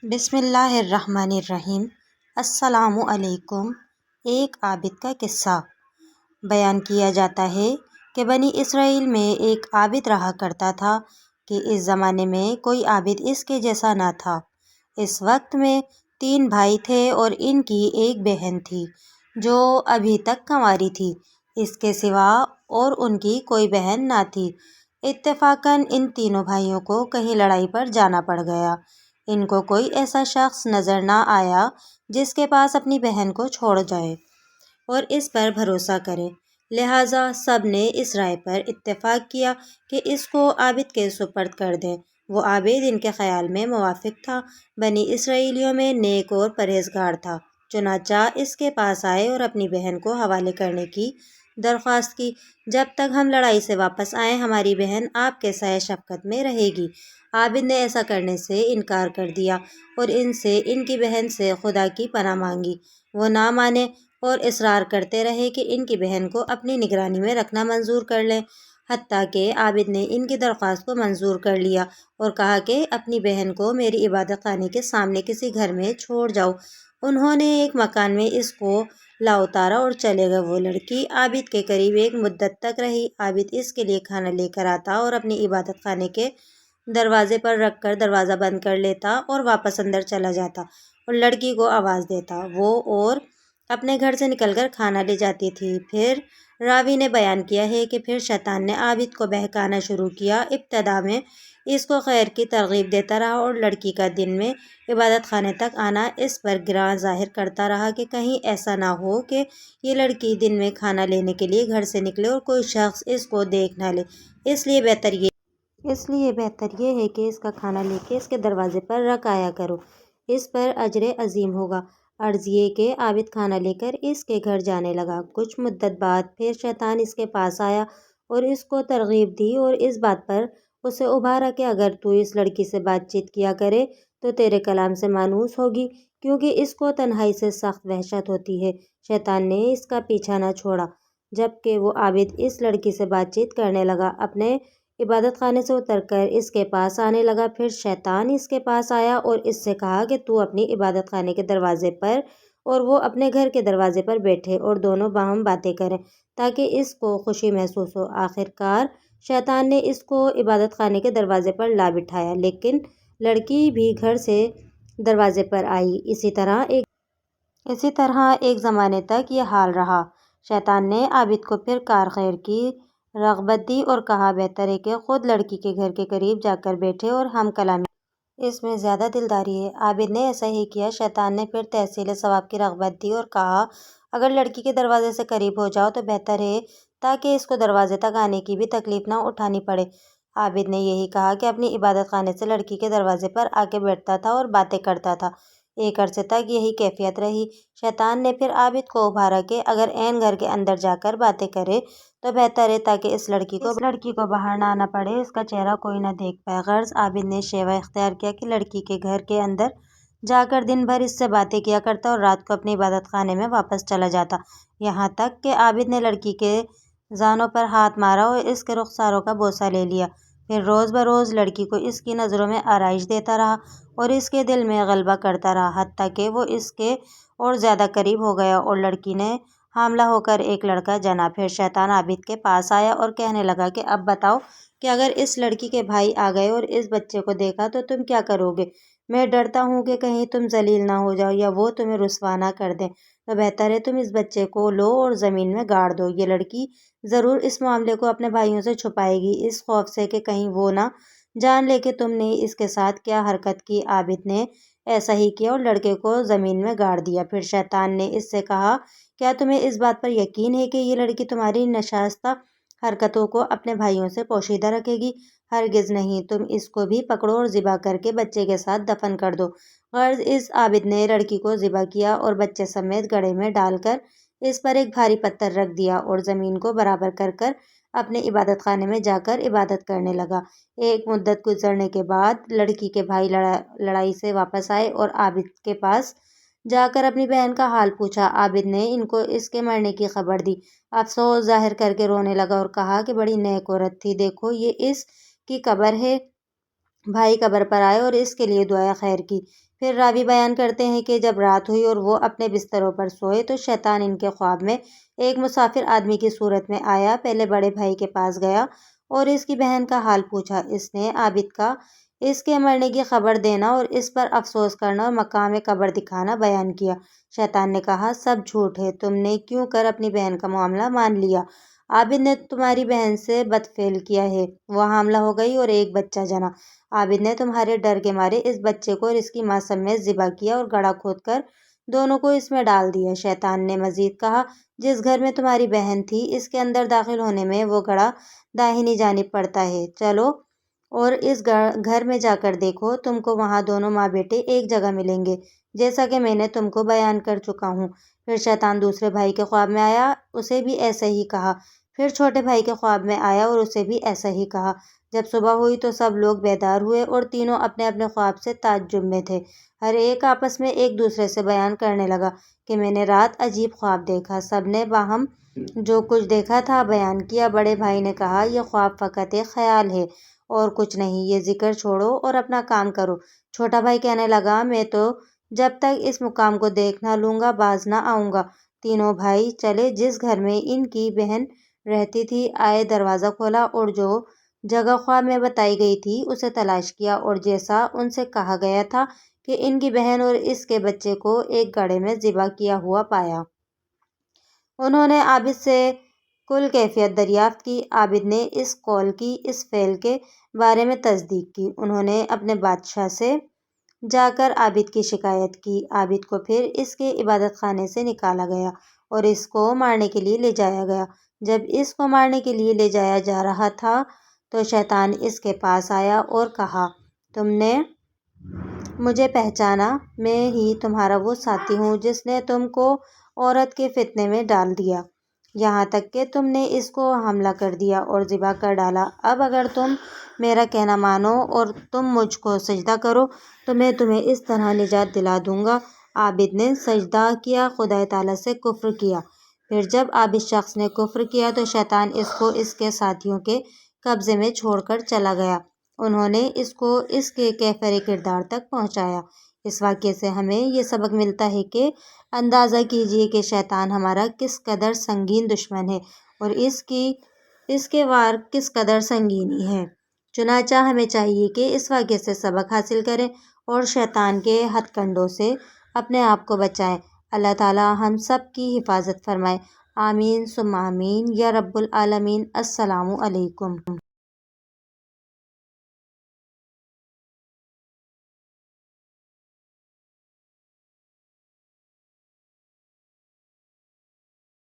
بسم اللہ الرحمن الرحیم۔ السلام علیکم۔ ایک عابد کا قصہ بیان کیا جاتا ہے کہ بنی اسرائیل میں ایک عابد رہا کرتا تھا کہ اس زمانے میں کوئی عابد اس کے جیسا نہ تھا۔ اس وقت میں 3 بھائی تھے اور ان کی ایک بہن تھی جو ابھی تک کنواری تھی۔ اس کے سوا اور ان کی کوئی بہن نہ تھی۔ اتفاقاً ان تینوں بھائیوں کو کہیں لڑائی پر جانا پڑ گیا۔ ان کو کوئی ایسا شخص نظر نہ آیا جس کے پاس اپنی بہن کو چھوڑ جائے اور اس پر بھروسہ کرے، لہٰذا سب نے اس رائے پر اتفاق کیا کہ اس کو عابد کے سپرد کر دیں۔ وہ عابد ان کے خیال میں موافق تھا، بنی اسرائیلیوں میں نیک اور پرہیزگار تھا، چنانچہ اس کے پاس آئے اور اپنی بہن کو حوالے کرنے کی درخواست کی۔ جب تک ہم لڑائی سے واپس آئیں ہماری بہن آپ کے سایہ شفقت میں رہے گی۔ عابد نے ایسا کرنے سے انکار کر دیا اور ان سے ان کی بہن سے خدا کی پناہ مانگی۔ وہ نہ مانے اور اصرار کرتے رہے کہ ان کی بہن کو اپنی نگرانی میں رکھنا منظور کر لیں، حتیٰ کہ عابد نے ان کی درخواست کو منظور کر لیا اور کہا کہ اپنی بہن کو میری عبادت خانے کے سامنے کسی گھر میں چھوڑ جاؤ۔ انہوں نے ایک مکان میں اس کو لا اتارا اور چلے گئے۔ وہ لڑکی عابد کے قریب ایک مدت تک رہی۔ عابد اس کے لیے کھانا لے کر آتا اور اپنی عبادت خانے کے دروازے پر رکھ کر دروازہ بند کر لیتا اور واپس اندر چلا جاتا اور لڑکی کو آواز دیتا۔ وہ اور اپنے گھر سے نکل کر کھانا لے جاتی تھی۔ پھر راوی نے بیان کیا ہے کہ پھر شیطان نے عابد کو بہکانا شروع کیا۔ ابتدا میں اس کو خیر کی ترغیب دیتا رہا اور لڑکی کا دن میں عبادت خانے تک آنا اس پر گراں ظاہر کرتا رہا کہ کہیں ایسا نہ ہو کہ یہ لڑکی دن میں کھانا لینے کے لیے گھر سے نکلے اور کوئی شخص اس کو دیکھ نہ لے۔ اس لیے بہتر یہ ہے کہ اس کا کھانا لے کے اس کے دروازے پر رکھ آیا کرو، اس پر اجر عظیم ہوگا۔ عرض یہ کہ عابد کھانا لے کر اس کے گھر جانے لگا۔ کچھ مدت بعد پھر شیطان اس کے پاس آیا اور اس کو ترغیب دی اور اس بات پر اسے ابھارا کہ اگر تو اس لڑکی سے بات چیت کیا کرے تو تیرے کلام سے مانوس ہوگی، کیونکہ اس کو تنہائی سے سخت وحشت ہوتی ہے۔ شیطان نے اس کا پیچھا نہ چھوڑا جب کہ وہ عابد اس لڑکی سے بات چیت کرنے لگا، اپنے عبادت خانے سے اتر کر اس کے پاس آنے لگا۔ پھر شیطان اس کے پاس آیا اور اس سے کہا کہ تو اپنی عبادت خانے کے دروازے پر اور وہ اپنے گھر کے دروازے پر بیٹھے اور دونوں باہم باتیں کریں تاکہ اس کو خوشی محسوس ہو۔ آخر کار شیطان نے اس کو عبادت خانے کے دروازے پر لا بٹھایا، لیکن لڑکی بھی گھر سے دروازے پر آئی۔ اسی طرح ایک زمانے تک یہ حال رہا۔ شیطان نے عابد کو پھر کار خیر کی رغبت دی اور کہا بہتر ہے کہ خود لڑکی کے گھر کے قریب جا کر بیٹھے اور ہم کلامی، اس میں زیادہ دلداری ہے۔ عابد نے ایسا ہی کیا۔ شیطان نے پھر تحصیل ثواب کی رغبت دی اور کہا اگر لڑکی کے دروازے سے قریب ہو جاؤ تو بہتر ہے تاکہ اس کو دروازے تک آنے کی بھی تکلیف نہ اٹھانی پڑے۔ عابد نے یہی کہا کہ اپنی عبادت خانے سے لڑکی کے دروازے پر آ کے بیٹھتا تھا اور باتیں کرتا تھا۔ ایک عرصے تک یہی کیفیت رہی۔ شیطان نے پھر عابد کو ابھارا کہ اگر عین گھر کے اندر جا کر باتیں کرے تو بہتر ہے تاکہ اس لڑکی کو باہر نہ آنا پڑے، اس کا چہرہ کوئی نہ دیکھ پائے۔ غرض عابد نے شیوہ اختیار کیا کہ لڑکی کے گھر کے اندر جا کر دن بھر اس سے باتیں کیا کرتا اور رات کو اپنی عبادت خانے میں واپس چلا جاتا، یہاں تک کہ عابد نے لڑکی کے زانوں پر ہاتھ مارا اور اس کے رخساروں کا بوسہ لے لیا۔ پھر روز بروز لڑکی کو اس کی نظروں میں آرائش دیتا رہا اور اس کے دل میں غلبہ کرتا رہا، حتیٰ کہ وہ اس کے اور زیادہ قریب ہو گیا اور لڑکی نے حاملہ ہو کر ایک لڑکا جنا۔ پھر شیطان عابد کے پاس آیا اور کہنے لگا کہ اب بتاؤ کہ اگر اس لڑکی کے بھائی آ گئے اور اس بچے کو دیکھا تو تم کیا کرو گے؟ میں ڈرتا ہوں کہ کہیں تم ذلیل نہ ہو جاؤ یا وہ تمہیں رسوا نہ کر دیں، تو بہتر ہے تم اس بچے کو لو اور زمین میں گاڑ دو۔ یہ لڑکی ضرور اس معاملے کو اپنے بھائیوں سے چھپائے گی، اس خوف سے کہ کہیں وہ نہ جان لے کہ تم نے اس کے ساتھ کیا حرکت کی۔ عابد نے ایسا ہی کیا اور لڑکے کو زمین میں گاڑ دیا۔ پھر شیطان نے اس سے کہا کیا تمہیں اس بات پر یقین ہے کہ یہ لڑکی تمہاری ناشائستہ حرکتوں کو اپنے بھائیوں سے پوشیدہ رکھے گی؟ ہرگز نہیں، تم اس کو بھی پکڑو اور ذبح کر کے بچے کے ساتھ دفن کر دو۔ غرض اس عابد نے لڑکی کو ذبح کیا اور بچے سمیت گڑھے میں ڈال کر اس پر ایک بھاری پتھر رکھ دیا اور زمین کو برابر کر کر اپنے عبادت خانے میں جا کر عبادت کرنے لگا۔ ایک مدت گزرنے کے بعد لڑکی کے بھائی لڑائی سے واپس آئے اور عابد کے پاس جا کر اپنی بہن کا حال پوچھا۔ عابد نے ان کو اس کے مرنے کی خبر دی، افسوس ظاہر کر کے رونے لگا اور کہا کہ بڑی نیک عورت تھی، دیکھو یہ اس کی قبر ہے، بھائی قبر پر آئے اور اس کے لیے دعائے خیر کی۔ پھر راوی بیان کرتے ہیں کہ جب رات ہوئی اور وہ اپنے بستروں پر سوئے تو شیطان ان کے خواب میں ایک مسافر آدمی کی صورت میں آیا۔ پہلے بڑے بھائی کے پاس گیا اور اس کی بہن کا حال پوچھا۔ اس نے عابد کا اس کے مرنے کی خبر دینا اور اس پر افسوس کرنا اور مقام قبر دکھانا بیان کیا۔ شیطان نے کہا، سب جھوٹ ہے، تم نے کیوں کر اپنی بہن کا معاملہ مان لیا؟ عابد نے تمہاری بہن سے بدفعل کیا ہے، وہ حاملہ ہو گئی اور ایک بچہ جنا۔ عابد نے تمہارے ڈر کے مارے اس بچے کو اور اس کی ماں سمیت ذبح کیا اور گڑھا کھود کر دونوں کو اس میں ڈال دیا۔ شیطان نے مزید کہا، جس گھر میں تمہاری بہن تھی اس کے اندر داخل ہونے میں وہ گڑھا داہنی جانب پڑتا ہے، چلو اور اس گھر میں جا کر دیکھو، تم کو وہاں دونوں ماں بیٹے ایک جگہ ملیں گے، جیسا کہ میں نے تم کو بیان کر چکا ہوں۔ پھر شیطان دوسرے بھائی کے خواب میں آیا، اسے بھی ایسا ہی کہا۔ پھر چھوٹے بھائی کے خواب میں آیا اور اسے بھی ایسا ہی کہا۔ جب صبح ہوئی تو سب لوگ بیدار ہوئے اور تینوں اپنے اپنے خواب سے تعجب میں تھے۔ ہر ایک آپس میں ایک دوسرے سے بیان کرنے لگا کہ میں نے رات عجیب خواب دیکھا۔ سب نے باہم جو کچھ دیکھا تھا بیان کیا۔ بڑے بھائی نے کہا، یہ خواب فقط ایک خیال ہے اور کچھ نہیں، یہ ذکر چھوڑو اور اپنا کام کرو۔ چھوٹا بھائی کہنے لگا، میں تو جب تک اس مقام کو دیکھ نہ لوں گا باز نہ آؤں گا۔ تینوں بھائی چلے، جس گھر میں ان کی بہن رہتی تھی آئے، دروازہ کھولا اور جو جگہ خواب میں بتائی گئی تھی اسے تلاش کیا اور جیسا ان سے کہا گیا تھا کہ ان کی بہن اور اس کے بچے کو ایک گڑھے میں ذبح کیا ہوا پایا۔ انہوں نے عابد سے کل کیفیت دریافت کی۔ عابد نے اس قول کی، اس فعل کے بارے میں تصدیق کی۔ انہوں نے اپنے بادشاہ سے جا کر عابد کی شکایت کی۔ عابد کو پھر اس کے عبادت خانے سے نکالا گیا اور اس کو مارنے کے لیے لے جایا گیا۔ جب اس کو مارنے کے لیے لے جایا جا رہا تھا تو شیطان اس کے پاس آیا اور کہا، تم نے مجھے پہچانا؟ میں ہی تمہارا وہ ساتھی ہوں جس نے تم کو عورت کے فتنے میں ڈال دیا، یہاں تک کہ تم نے اس کو حاملہ کر دیا اور ذبح کر ڈالا۔ اب اگر تم میرا کہنا مانو اور تم مجھ کو سجدہ کرو تو میں تمہیں اس طرح نجات دلا دوں گا۔ عابد نے سجدہ کیا، خدا تعالیٰ سے کفر کیا۔ پھر جب عابد شخص نے کفر کیا تو شیطان اس کو اس کے ساتھیوں کے قبضے میں چھوڑ کر چلا گیا۔ انہوں نے اس کو اس کے کیفر کردار تک پہنچایا۔ اس واقعے سے ہمیں یہ سبق ملتا ہے کہ اندازہ کیجیے کہ شیطان ہمارا کس قدر سنگین دشمن ہے اور اس کے وار کس قدر سنگینی ہے۔ چنانچہ ہمیں چاہیے کہ اس واقعے سے سبق حاصل کریں اور شیطان کے ہتھ کنڈوں سے اپنے آپ کو بچائیں۔ اللہ تعالیٰ ہم سب کی حفاظت فرمائے، آمین ثم آمین یا رب العالمین۔ السلام علیکم۔